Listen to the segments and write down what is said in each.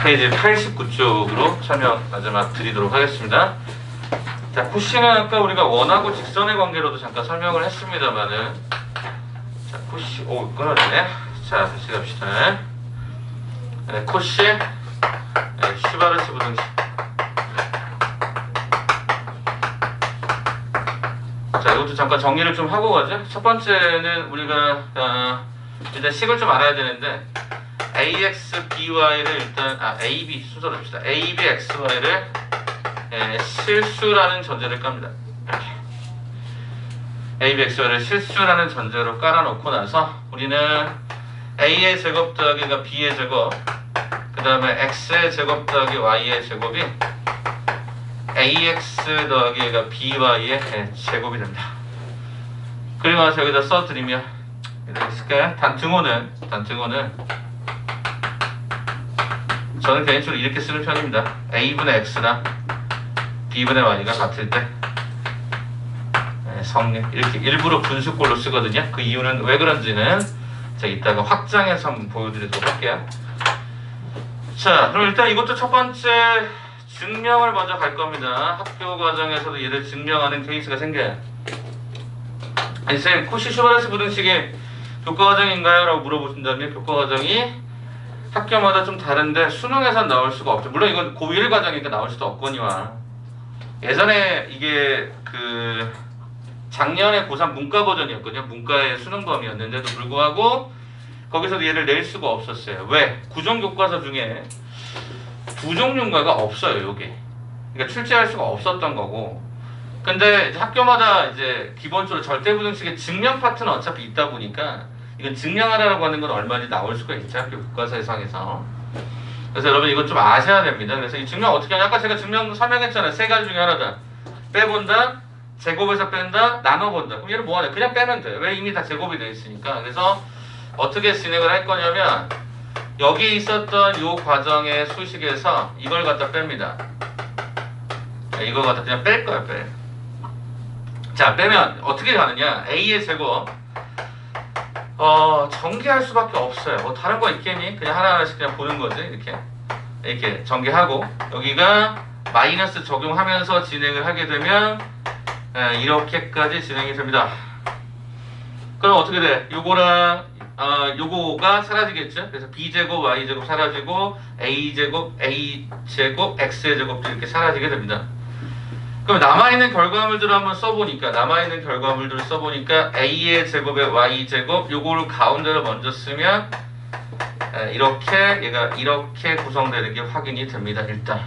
페이지 89쪽으로 설명 마지막 드리도록 하겠습니다. 자, 코씨는 아까 우리가 원하고 직선의 관계로도 잠깐 설명을 했습니다만은, 자, 코씨, 오, 끊어지네. 자, 다시 갑시다. 네, 코씨, 네, 슈바르츠 부등식. 자, 이것도 잠깐 정리를 좀 하고 가죠. 첫 번째는 우리가 일단 식을 좀 알아야 되는데, ax, by를 일단 ab 순서로 합시다. ab, xy를 실수라는 전제를 깝니다. ab, xy를 실수라는 전제로 깔아놓고 나서 우리는 a의 제곱 더하기가 b의 제곱, 그 다음에 x의 제곱 더하기 y의 제곱이 ax 더하기가 by의 제곱이 됩니다. 그리고 나서 여기다 써드리면 이렇게 있을까요? 단등호는 저는 개인적으로 이렇게 쓰는 편입니다. a분의 x랑 b분의 y가 같을 때 성립, 이렇게 일부러 분수꼴로 쓰거든요. 그 이유는 왜 그런지는 제가 이따가 확장해서 한번 보여드리도록 할게요. 자, 그럼 일단 이것도 첫 번째 증명을 먼저 갈 겁니다. 학교 과정에서도 얘를 증명하는 케이스가 생겨요. 아니 쌤, 코시 슈바르츠 부등식이 교과과정인가요? 라고 물어보신다면 교과과정이 학교마다 좀 다른데 수능에선 나올 수가 없죠. 물론 이건 고1 과정이니까 나올 수도 없거니와, 예전에 이게 작년에 고3 문과 버전이었거든요. 문과의 수능 범위였는데도 불구하고 거기서도 얘를 낼 수가 없었어요. 왜? 구정교과서 중에 두 종류인가가 없어요. 요게. 그러니까 출제할 수가 없었던 거고. 근데 이제 학교마다 이제 기본적으로 절대부등식의 증명 파트는 어차피 있다 보니까 이건 증명하라고 하는 건 얼마든지 나올 수가 있죠. 학교 교과서상에서. 그래서 여러분 이거 좀 아셔야 됩니다. 그래서 이 증명 어떻게 하냐? 아까 제가 증명 설명했잖아요. 세 가지 중에 하나다. 빼본다, 제곱에서 뺀다, 나눠본다. 그럼 얘를 뭐하냐? 그냥 빼면 돼요. 왜? 이미 다 제곱이 되어 있으니까. 그래서 어떻게 진행을 할 거냐면 여기 있었던 요 과정의 수식에서 이걸 갖다 뺍니다. 이걸 갖다 그냥 뺄 거야, 빼. 자, 빼면 어떻게 가느냐? a의 제곱 전개할 수밖에 없어요. 뭐 다른 거 있겠니? 그냥 하나하나씩 그냥 보는 거지. 이렇게 전개하고 여기가 마이너스 적용하면서 진행을 하게 되면 이렇게까지 진행이 됩니다. 그럼 어떻게 돼? 요거랑 요거가 사라지겠죠? 그래서 b제곱, y제곱 사라지고 a제곱, a제곱, x의 제곱도 이렇게 사라지게 됩니다. 그럼 남아있는 결과물들을 한번 써보니까 a의 제곱에 y제곱 요거를 가운데로 먼저 쓰면 이렇게 얘가 이렇게 구성되는 게 확인이 됩니다. 일단.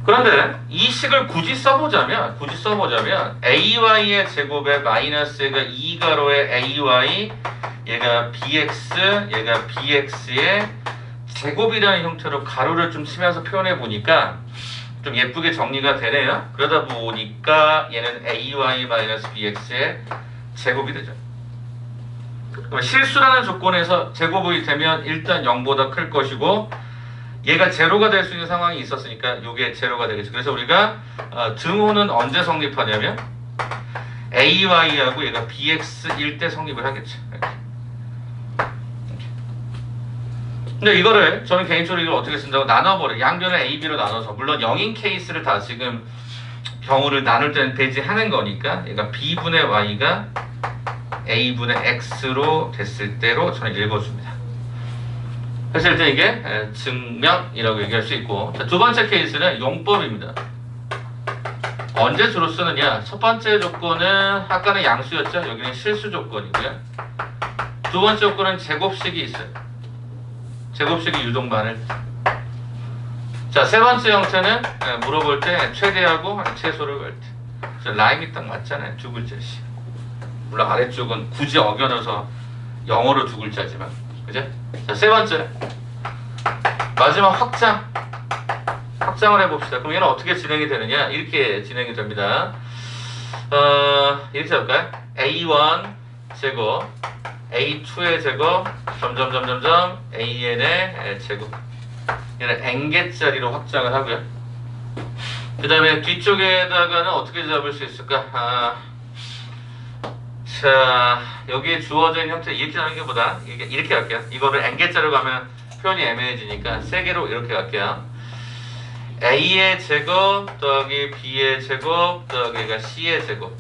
그런데 이 식을 굳이 써보자면 ay의 제곱에 마이너스 얘가 2가로의 ay 얘가 bx 얘가 bx의 제곱이라는 형태로 가로를 좀 치면서 표현해 보니까 좀 예쁘게 정리가 되네요. 그러다 보니까 얘는 ay-bx의 제곱이 되죠. 그럼 실수라는 조건에서 제곱이 되면 일단 0보다 클 것이고 얘가 제로가 될 수 있는 상황이 있었으니까 이게 제로가 되겠죠. 그래서 우리가 등호는 언제 성립하냐면 ay하고 얘가 bx일 때 성립을 하겠죠. 이렇게. 근데 이거를 저는 개인적으로 이걸 어떻게 쓴다고 나눠버려. 양변을 a, b로 나눠서 물론 0인 케이스를 다 지금 경우를 나눌 때는 배제하는 거니까 얘가 b분의 y가 a분의 x로 됐을 때로 저는 읽어줍니다. 그래서 일단 이게 증명이라고 얘기할 수 있고, 자, 두 번째 케이스는 용법입니다. 언제 주로 쓰느냐? 첫 번째 조건은 아까는 양수였죠. 여기는 실수 조건이고요. 두 번째 조건은 제곱식이 있어요. 제곱식이 유동반을. 자, 세 번째 형태는 물어볼 때 최대하고 최소를 걸 때. 라임이 딱 맞잖아요. 두 글자씩. 물론 아래쪽은 굳이 어겨넣어서 영어로 두 글자지만, 그죠? 자, 세 번째 마지막 확장을 해봅시다. 그럼 얘는 어떻게 진행이 되느냐? 이렇게 진행이 됩니다. 이렇게 할까요? a1 제곱 a2의 제곱 점점점점점 an의 제곱, 얘는 n개짜리로 확장을 하고요. 그 다음에 뒤쪽에다가는 어떻게 잡을 수 있을까? 자, 여기에 주어진 형태 이렇게 하는 게 보다 이렇게 할게요. 이거를 n개짜리로 가면 표현이 애매해지니까 세 개로 이렇게 갈게요. A의 제곱 더하기 B의 제곱 더하기가 C의 제곱,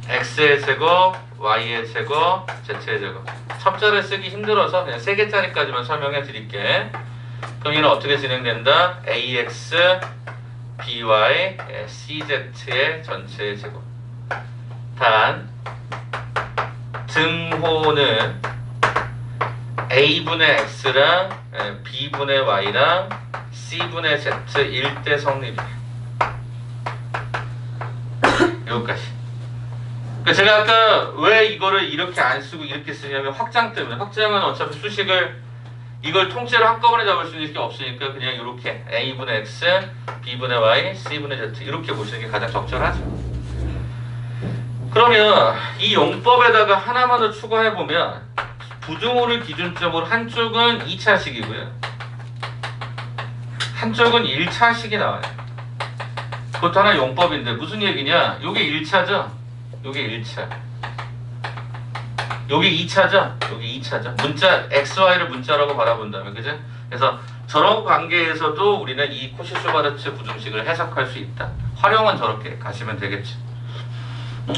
X의 제곱, Y의 제곱, Z의 제곱. 첩자를 쓰기 힘들어서 그냥 세 개짜리까지만 설명해 드릴게. 그럼 이는 어떻게 진행된다? AX, BY, CZ의 전체의 제곱. 단 등호는 A분의 X랑 B분의 Y랑 C분의 Z 1대 성립이에요. 여기까지. 그러니까 제가 아까 왜 이거를 이렇게 안 쓰고 이렇게 쓰냐면 확장 때문에. 확장은 어차피 수식을 이걸 통째로 한꺼번에 잡을 수 있는 게 없으니까 그냥 이렇게 A분의 X, B분의 Y, C분의 Z 이렇게 보시는 게 가장 적절하죠. 그러면 이 용법에다가 하나만 더 추가해보면 부등호를 기준점으로 한쪽은 2차식이고요. 한쪽은 1차식이 나와요. 그것도 하나 용법인데 무슨 얘기냐? 요게 1차죠? 요게 1차. 요게 2차죠? 요게 2차죠? 문자, XY를 문자라고 바라본다면, 그죠? 그래서 저런 관계에서도 우리는 이 코시-슈바르츠 부등식을 해석할 수 있다. 활용은 저렇게 가시면 되겠죠.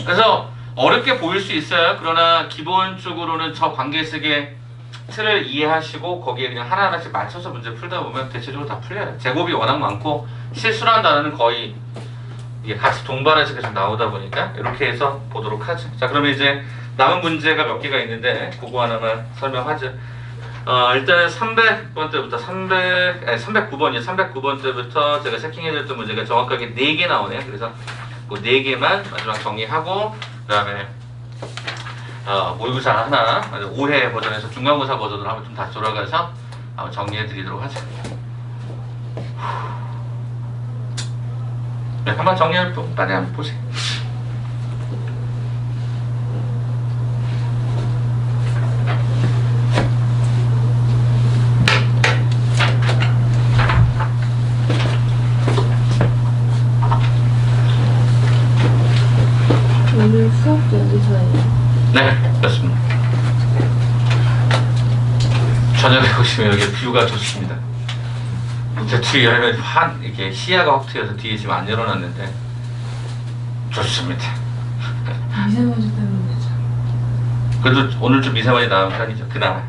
그래서 어렵게 보일 수 있어요. 그러나 기본적으로는 저 관계식의 틀을 이해하시고 거기에 그냥 하나하나씩 맞춰서 문제 풀다 보면 대체적으로 다 풀려요. 제곱이 워낙 많고 실수란 단어는 거의 이게 같이 동반해서 계속 나오다 보니까 이렇게 해서 보도록 하죠. 자, 그러면 이제 남은 문제가 몇 개가 있는데 그거 하나만 설명하죠. 일단은 300번 때부터 309번이요. 309번 때부터 제가 체킹해드렸던 문제가 정확하게 4개 나오네요. 그래서 그 4개만 마지막 정리하고 그 다음에 모의고사 하나 5회 버전에서 중간고사 버전으로 한번 좀 다시 돌아가서 한번 정리해드리도록 하죠. 네, 한번 정리할 분 빨리 한번 보세요. 오늘 수업도 여기서예요. 네, 그렇습니다. 저녁에 보시면 여기 뷰가 좋습니다. 저 뒤에 열면 이렇게 시야가 확 트여서 뒤에 지금 안 열어놨는데 좋습니다. 미세먼지 때문이죠. 그래도 오늘 좀 미세먼지 나온 편이죠. 그나마.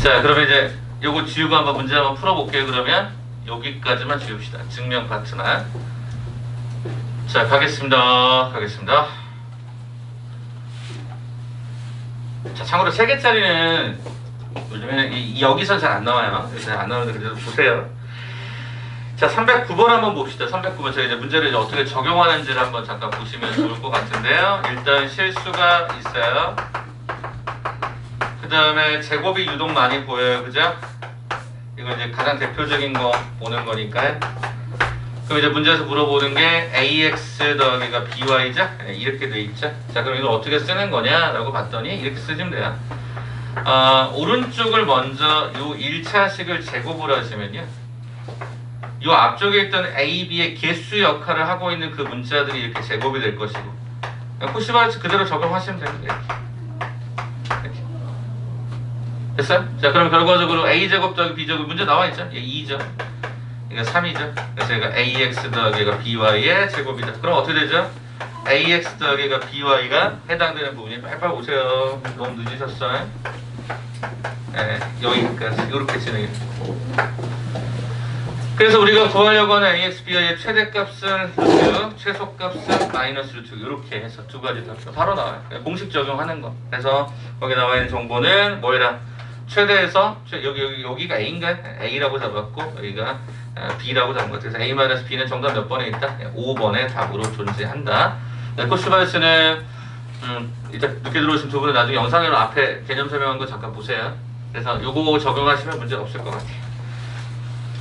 자, 그러면 이제 요거 지우고 한번 문제 한번 풀어볼게요. 그러면 여기까지만 지웁시다. 증명 파트만. 자, 가겠습니다. 자, 참고로 3개짜리는 요즘에는 여기선 잘 안 나와요. 잘 안 나오는데 그래도 보세요. 자, 309번 한번 봅시다. 309번 제가 이제 문제를 이제 어떻게 적용하는지를 한번 잠깐 보시면 좋을 것 같은데요. 일단 실수가 있어요. 그 다음에 제곱이 유독 많이 보여요. 그죠? 이거 이제 가장 대표적인 거 보는 거니까요. 그럼 이제 문제에서 물어보는 게 AX 더하기가 BY죠? 네, 이렇게 돼 있죠? 자, 그럼 이걸 어떻게 쓰는 거냐? 라고 봤더니 이렇게 쓰시면 돼요. 오른쪽을 먼저 요 1차식을 제곱을 하시면요. 요 앞쪽에 있던 A, B의 개수 역할을 하고 있는 그 문자들이 이렇게 제곱이 될 것이고 코시-슈바르츠 그대로 적용하시면 됩니다. 이렇게. 됐어요? 자, 그럼 결과적으로 A제곱 더하기 B제곱 문제 나와있죠? 얘 2죠? 이거 3이죠? 그래서 얘가 AX 더하기가 BY의 제곱이다. 그럼 어떻게 되죠? AX 더하기가 BY가 해당되는 부분이 빨빨 오세요. 너무 늦으셨어요. 네, 여기까지 이렇게 진행해. 그래서 우리가 구하려고 하는 AX, BY의 최대값은 루트, 최소값은 마이너스 루트 이렇게 해서 두 가지 답 바로 나와요. 공식 적용하는 거. 그래서 거기 나와 있는 정보는 뭐라? 최대에서 여기가 A인가? A라고 잡았고 여기가 B라고 잡은 것. 그래서 A-B는 정답 몇 번에 있다? 5번의 답으로 존재한다. 코시-슈바르츠는 이따 늦게 들어오신 두 분은 나중에 영상으로 앞에 개념 설명한 거 잠깐 보세요. 그래서 요거 적용하시면 문제 없을 것 같아요.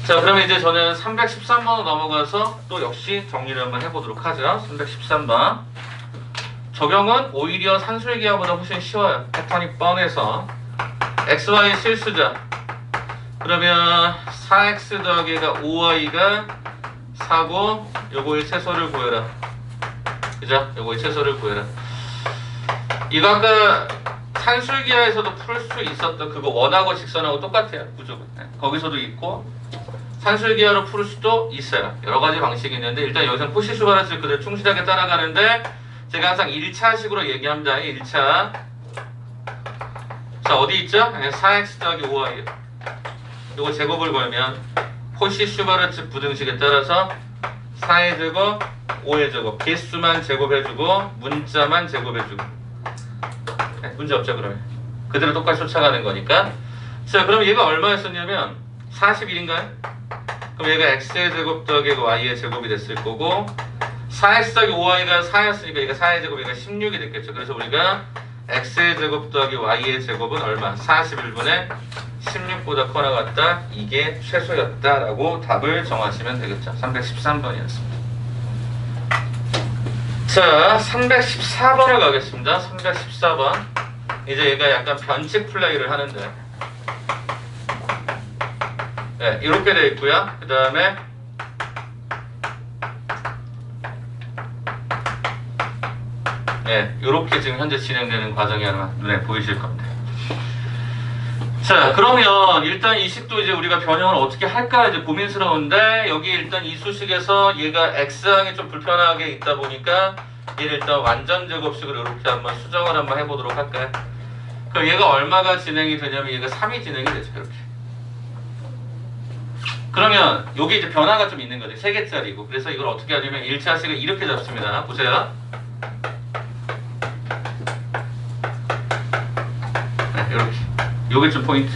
자, 그러면 이제 저는 313번으로 넘어가서 또 역시 정리를 한번 해보도록 하죠. 313번. 적용은 오히려 산술기하보다 훨씬 쉬워요. 패턴이 뻔해서. XY 실수죠. 그러면 4x 더하기가 5y가 4고 요거의 최소를 구해라. 그죠? 요거의 최소를 구해라. 이거 아까 산술기하에서도 풀 수 있었던 그거 원하고 직선하고 똑같아요. 구조가. 네. 거기서도 있고 산술기하로 풀 수도 있어요. 여러 가지 방식이 있는데 일단 여기서 코시 슈바르츠 그대로 충실하게 따라가는데 제가 항상 1차식으로 얘기합니다. 1차. 자, 어디 있죠? 4x 더하기 5y. 요거 제곱을 걸면 코시 슈바르츠 부등식에 따라서 4의 제곱, 5의 제곱. 개수만 제곱해주고 문자만 제곱해주고. 네, 문제 없죠 그러면. 그대로 똑같이 쫓아가는 거니까. 자, 그럼 얘가 얼마였었냐면 41인가요? 그럼 얘가 x의 제곱 더하기 y의 제곱이 됐을 거고 4x 더하기 5y가 4였으니까 얘가 4의 제곱, 얘가 16이 됐겠죠. 그래서 우리가 x의 제곱 더하기 y의 제곱은 얼마? 41분의 16보다 커나 같다. 이게 최소였다라고 답을 정하시면 되겠죠. 313번이었습니다. 자, 314번을 가겠습니다. 314번. 이제 얘가 약간 변칙 플레이를 하는데 네, 이렇게 되어 있고요. 그 다음에 네, 이렇게 지금 현재 진행되는 과정이 하나 눈에 보이실 겁니다. 자, 그러면 일단 이 식도 이제 우리가 변형을 어떻게 할까 이제 고민스러운데 여기 일단 이 수식에서 얘가 x항이 좀 불편하게 있다 보니까 얘를 일단 완전 제곱식으로 이렇게 한번 수정을 한번 해보도록 할까요? 그럼 얘가 얼마가 진행이 되냐면 얘가 3이 진행이 되죠. 이렇게. 그러면 여기 이제 변화가 좀 있는 거죠. 3개짜리고. 그래서 이걸 어떻게 하냐면 1차식을 이렇게 잡습니다. 보세요. 네, 이렇게. 요게 좀 포인트.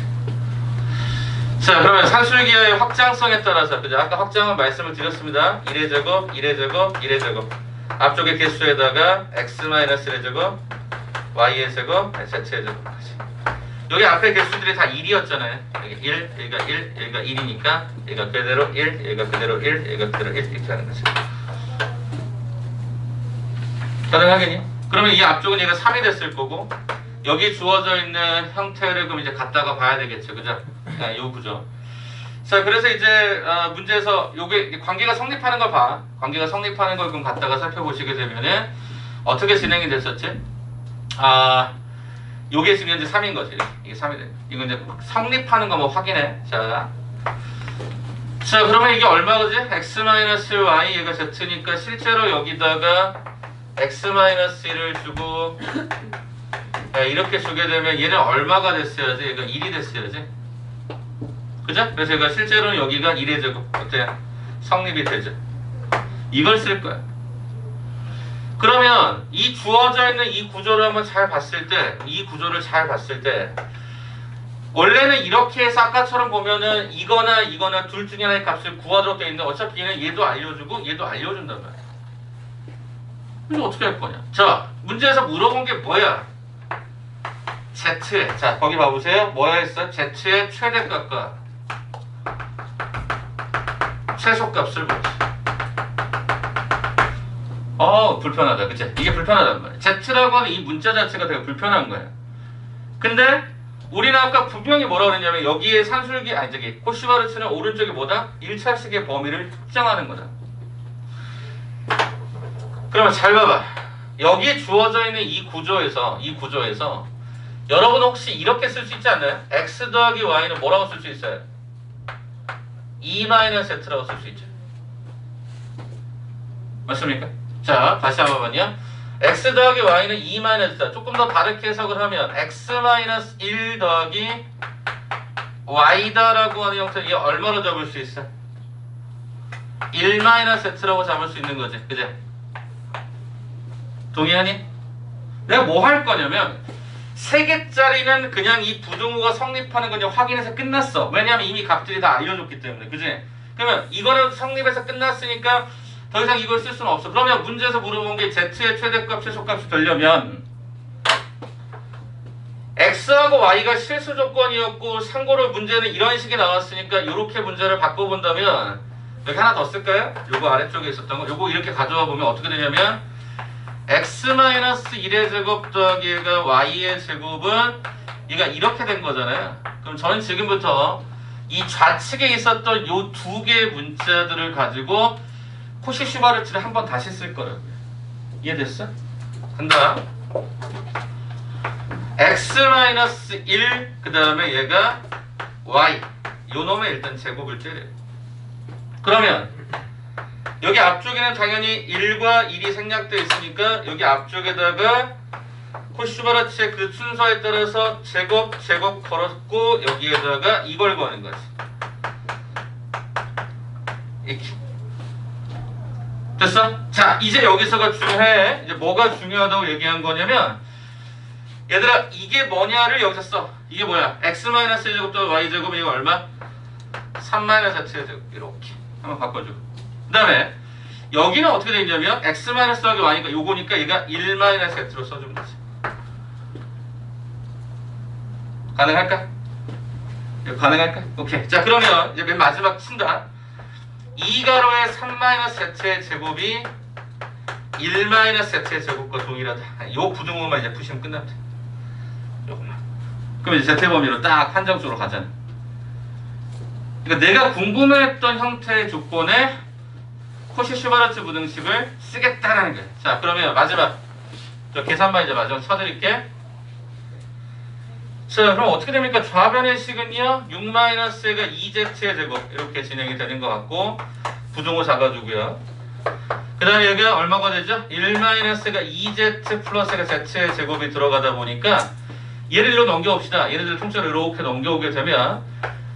자, 그러면 산술기하의 확장성에 따라서, 그죠? 아까 확장은 말씀을 드렸습니다. 1의 제곱, 1의 제곱, 1의 제곱. 앞쪽의 개수에다가 x-1의 제곱, y의 제곱, z의 제곱까지. 여기 앞에 개수들이 다 1이었잖아요. 여기 1, 여기가 1, 여기가 1이니까 얘가 그대로 1, 여기가 그대로 1, 여기가 그대로 1 이렇게 하는 거죠. 가능하겠니? 그러면 이 앞쪽은 얘가 3이 됐을 거고 여기 주어져 있는 형태를 그럼 이제 갖다가 봐야 되겠죠. 그죠? 네, 요 구조. 자, 그래서 이제 문제에서 요게 관계가 성립하는 걸 봐. 관계가 성립하는 걸 그럼 갖다가 살펴보시게 되면은 어떻게 진행이 됐었지? 요게 지금 현재 3인 거지. 이게 3이 돼. 이거 이제 성립하는 거 뭐 확인해. 자, 그러면 이게 얼마거지? x-y 얘가 z니까 실제로 여기다가 x-1을 주고 이렇게 주게 되면 얘는 얼마가 됐어야지? 얘가 1이 됐어야지. 그죠? 그래서 얘가 실제로는 여기가 1의 제곱. 어때? 성립이 되죠. 이걸 쓸 거야. 그러면 이 주어져 있는 이 구조를 한번 잘 봤을 때, 이 구조를 잘 봤을 때, 원래는 이렇게 해서 아까처럼 보면은 이거나 둘 중에 하나의 값을 구하도록 되어 있는데 어차피 얘는 얘도 알려주고 얘도 알려준단 말이야. 그래서 어떻게 할 거냐? 자, 문제에서 물어본 게 뭐야? Z의, 자, 거기 봐보세요. 뭐야 했어? Z의 최대값과 최소값을 보지. 불편하다. 그치? 이게 불편하단 말이야. Z라고 하는 이 문자 자체가 되게 불편한 거야. 근데 우리는 아까 분명히 뭐라 그랬냐면 여기에 산술기, 코시바르츠는 오른쪽이 뭐다? 1차식의 범위를 특정하는 거다. 그러면 잘 봐봐. 여기에 주어져 있는 이 구조에서 여러분 혹시 이렇게 쓸 수 있지 않나요? x 더하기 y는 뭐라고 쓸 수 있어요? 2-z라고 쓸 수 있죠. 맞습니까? 자, 다시 한번 봐요. x 더하기 y는 2-z다. 조금 더 다르게 해석을 하면 x-1 더하기 y다라고 하는 형태는 이게 얼마로 잡을 수 있어? 1-z라고 잡을 수 있는 거지. 그죠? 동의하니? 내가 뭐 할 거냐면 3개짜리는 그냥 이 부등호가 성립하는 건 확인해서 끝났어. 왜냐하면 이미 값들이 다 알려줬기 때문에. 그지? 그러면 이거는 성립해서 끝났으니까 더 이상 이걸 쓸 수는 없어. 그러면 문제에서 물어본 게 z의 최대값, 최소값이 되려면 x하고 y가 실수 조건이었고 참고로 문제는 이런 식이 나왔으니까 이렇게 문제를 바꿔본다면 여기 하나 더 쓸까요? 요거 아래쪽에 있었던 거 요거 이렇게 가져와 보면 어떻게 되냐면 x-1의 제곱 더하기 얘가 y의 제곱은 얘가 이렇게 된 거잖아요. 그럼 저는 지금부터 이 좌측에 있었던 요 두 개의 문자들을 가지고 코시 슈바르츠를 한번 다시 쓸 거라고요. 이해됐어? 간다. x-1 그 다음에 얘가 y 요 놈의 일단 제곱을 때려요. 그러면 여기 앞쪽에는 당연히 1과 1이 생략되어 있으니까 여기 앞쪽에다가 코슈바라치의 그 순서에 따라서 제곱 걸었고 여기에다가 이걸 거는 거지. 이렇게. 됐어? 자, 이제 여기서가 중요해. 이제 뭐가 중요하다고 얘기한 거냐면 얘들아 이게 뭐냐를 여기서 써. 이게 뭐야? x-제곱 더 y제곱 이거 얼마? 3-z제곱 이렇게 한번 바꿔줘. 그 다음에 여기는 어떻게 돼 있냐면 x 더하기 y니까 요거니까 얘가 1-z로 써주면 되지. 가능할까? 이거 가능할까? 오케이. 자 그러면 이제 맨 마지막 친다. 2가로의 3-z의 제곱이 1-z의 제곱과 동일하다. 요 부등호만 이제 푸시면 끝납니다. 요것만. 그럼 이제 z의 범위로 딱 한정적으로 가잖아. 그러니까 내가 궁금했던 형태의 조건에 코시-슈바르츠 부등식을 쓰겠다라는 거야. 자 그러면 마지막 저 계산만 이제 마지막 쳐드릴게. 자 그럼 어떻게 됩니까? 좌변의 식은요 6-가 2z의 제곱 이렇게 진행이 되는 것 같고 부등호 잡아주고요. 그 다음에 여기가 얼마가 되죠? 1-가 2z 플러스가 z의 제곱이 들어가다 보니까 얘를 일로 넘겨봅시다. 얘네들 통째로 이렇게 넘겨오게 되면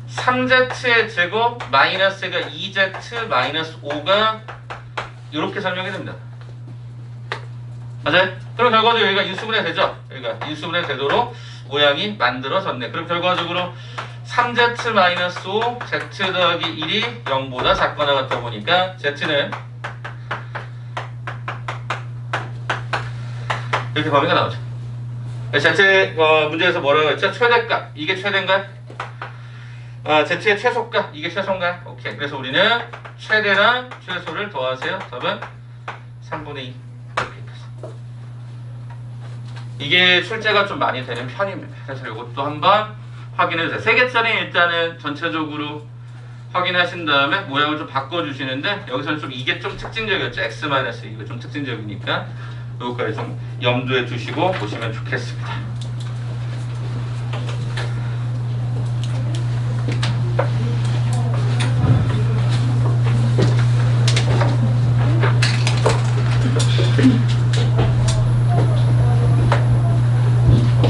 3z의 제곱 마이너스가 2z 마이너스 5가 이렇게 설명이 됩니다. 맞아요? 그럼 결과적으로 여기가 인수분해 되죠? 여기가 인수분해 되도록 모양이 만들어졌네. 그럼 결과적으로 3z 마이너스 5 z 더하기 1이 0보다 작거나 같다 보니까 z는 이렇게 범위가 나오죠. z 문제에서 뭐라고 했죠? 최대값 이게 최대인가요? z의 최소값 이게 최소인가요? 오케이. 그래서 우리는 최대랑 최소를 더하세요. 답은 3분의 2 이렇게 있겠어. 이게 출제가 좀 많이 되는 편입니다. 그래서 이것도 한번 확인해 주세요. 3개짜리 일단은 전체적으로 확인하신 다음에 모양을 좀 바꿔주시는데 여기서는 좀 이게 좀 특징적이었죠. x 이거 좀 특징적이니까 요거까지 좀 염두에 두시고 보시면 좋겠습니다.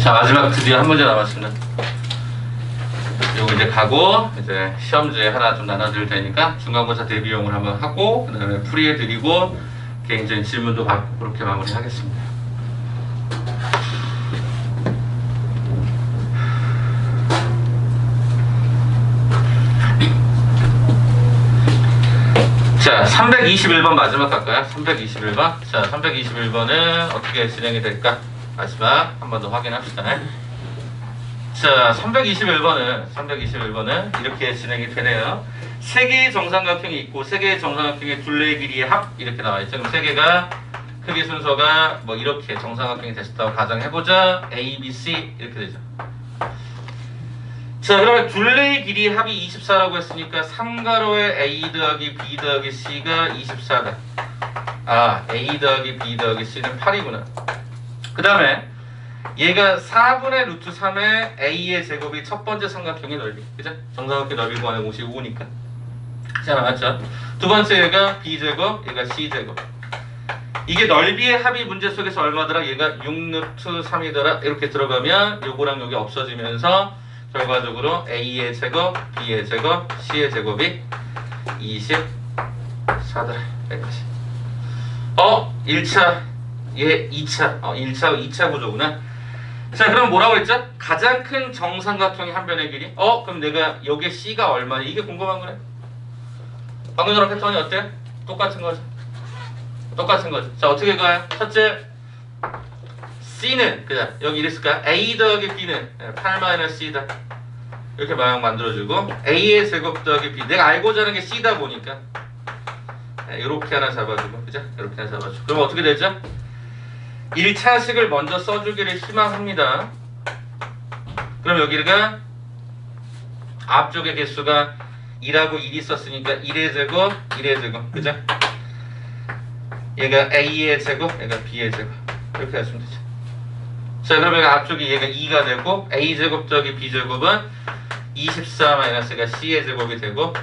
자 마지막 드디어 한 문제 남았습니다. 요거 이제 가고 이제 시험지에 하나 좀 나눠드릴 테니까 중간고사 대비용을 한번 하고 그 다음에 풀이해드리고 개인적인 질문도 받고 그렇게 마무리하겠습니다. 자 321번 마지막 갈까요? 321번. 자 321번은 어떻게 진행이 될까? 마지막 한 번 더 확인합시다. 자 321번은 이렇게 진행이 되네요. 3개의 정삼각형이 있고 3개의 정삼각형의 둘레의 길이의 합 이렇게 나와있죠. 그럼 3개가 크기 순서가 뭐 이렇게 정삼각형이 됐다고 가정해보자. A, B, C 이렇게 되죠. 자 그러면 둘레의 길이의 합이 24라고 했으니까 3가로의 A 더하기 B 더하기 C가 24다. 아 A 더하기 B 더하기 C는 8이구나. 그 다음에 얘가 4분의 루트 3의 A의 제곱이 첫 번째 삼각형의 넓이. 그죠? 정삼각형 넓이 구하는 공식이 5니까. 자, 맞죠? 두 번째 얘가 B제곱, 얘가 C제곱. 이게 넓이의 합이 문제 속에서 얼마더라? 얘가 6루트 3이더라. 이렇게 들어가면 요거랑 여기 없어지면서 결과적으로 A의 제곱, B의 제곱, C의 제곱이 24더라. 여기까지. 1차. 얘 2차. 2차 구조구나. 자, 그럼 뭐라고 했죠? 가장 큰 정삼각형의 한 변의 길이. 그럼 내가 여기에 C가 얼마냐? 이게 궁금한 거네. 방금 전에 패턴이 어때요? 똑같은 거죠. 자, 어떻게 가요? 첫째, C는, 그죠? 여기 이랬을까요? A 더하기 B는 8-C다. 이렇게 모양 만들어주고, A의 제곱 더하기 B. 내가 알고자 하는 게 C다 보니까. 이렇게 하나 잡아주고, 그죠? 이렇게 하나 잡아주고. 그럼 어떻게 되죠? 1차식을 먼저 써주기를 희망합니다. 그럼 여기가 앞쪽의 개수가 2라고 1이 있었으니까 1의 제곱, 1의 제곱, 그죠? 얘가 A의 제곱, 얘가 B의 제곱 이렇게 하시면 되죠. 자, 그러면 앞쪽이 얘가 2가 되고 a제곱 더하기 b제곱은 24 마이너스가 c의 제곱이 되고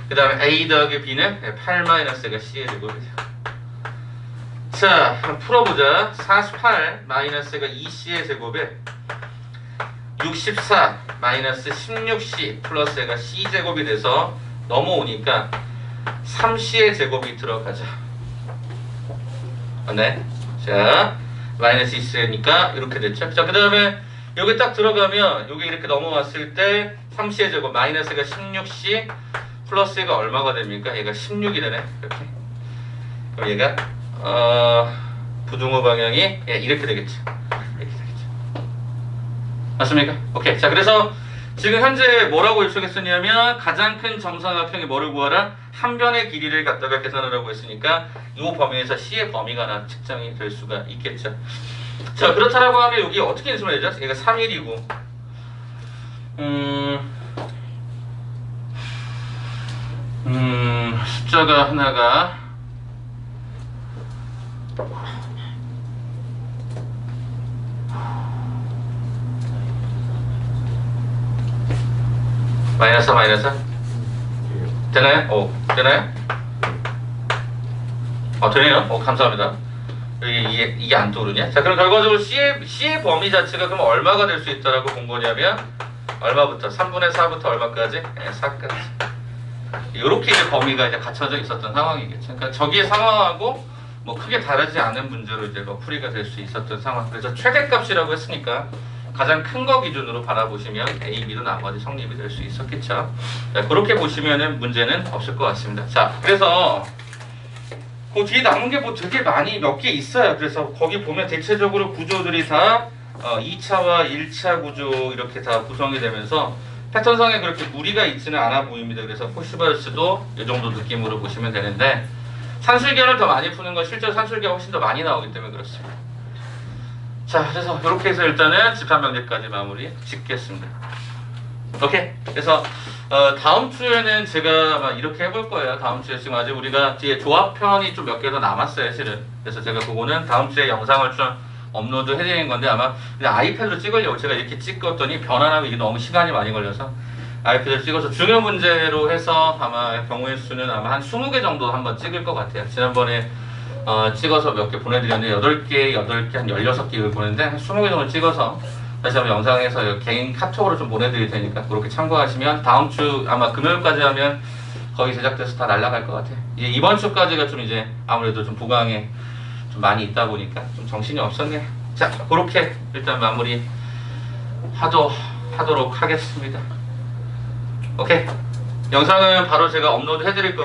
그 다음에 a 더하기 b는 8 마이너스가 c의 제곱이 돼요. 자, 한번 풀어보자. 48 마이너스가 2c의 제곱에 64 마이너스 16c 플러스가 c제곱이 돼서 넘어오니까 3c의 제곱이 들어가죠. 네. 자, 마이너스 있으니까 이렇게 됐죠. 자, 그 다음에 여기 딱 들어가면 여기 이렇게 넘어왔을 때 3c의 제곱 마이너스가 16c 플러스가 얼마가 됩니까? 얘가 16이 되네. 이렇게. 그럼 얘가 부등호 방향이 이렇게 되겠죠. 이렇게 되겠죠. 맞습니까? 오케이. 자, 그래서 지금 현재 뭐라고 요청했었냐면 가장 큰 정사각형이 뭐를 구하라? 한 변의 길이를 갖다가 계산을 하고 있으니까 이 범위에서 C의 범위가 하나 측정이 될 수가 있겠죠. 자, 그렇다라고 하면 여기 어떻게 인수를 되죠? 얘가 3일이고 숫자가 하나가 마이너스 되나요? 되나요? 되네요. 감사합니다. 이게 안 떠오르냐? 자, 그럼 결과적으로 C의 범위 자체가 그럼 얼마가 될 수 있다라고 본 거냐면 얼마부터? 3분의 4부터 얼마까지? 4까지. 이렇게 이제 범위가 이제 갖춰져 있었던 상황이겠죠. 그러니까 저기의 상황하고 뭐 크게 다르지 않은 문제로 이제 뭐 풀이가 될 수 있었던 상황. 그래서 최대값이라고 했으니까 가장 큰 거 기준으로 바라보시면 A, B도 나머지 성립이 될 수 있었겠죠. 자, 그렇게 보시면은 문제는 없을 것 같습니다. 자, 그래서 그 뒤에 남은 게 뭐 되게 많이 몇 개 있어요. 그래서 거기 보면 대체적으로 구조들이 다 2차와 1차 구조 이렇게 다 구성이 되면서 패턴상에 그렇게 무리가 있지는 않아 보입니다. 그래서 포시바이어스도 이 정도 느낌으로 보시면 되는데 산술계를 더 많이 푸는 건 실제로 산술계가 훨씬 더 많이 나오기 때문에 그렇습니다. 자, 그래서 이렇게 해서 일단은 집합명제까지 마무리 짓겠습니다. 오케이. 그래서 다음 주에는 제가 아마 이렇게 해볼 거예요. 다음 주에 지금 아직 우리가 뒤에 조합편이 좀 몇 개 더 남았어요, 실은. 그래서 제가 그거는 다음 주에 영상을 좀 업로드 해드리는 건데 아마 그냥 아이패드로 찍으려고 제가 이렇게 찍었더니 변환하고 이게 너무 시간이 많이 걸려서 아이패드로 찍어서 중요 문제로 해서 아마 경우의 수는 아마 한 20개 정도 한번 찍을 것 같아요. 지난번에 찍어서 몇 개 보내드렸는데 8개 한 16개를 보냈는데 한 20개 정도 찍어서 다시 한번 영상에서 개인 카톡으로 좀 보내드릴 테니까 그렇게 참고하시면 다음 주 아마 금요일까지 하면 거의 제작돼서 다 날아갈 것 같아요. 이제 이번 주까지가 좀 이제 아무래도 좀 부강에 좀 많이 있다 보니까 좀 정신이 없었네. 자, 그렇게 일단 마무리 하도록 하겠습니다. 오케이. 영상은 바로 제가 업로드 해드릴 거예요.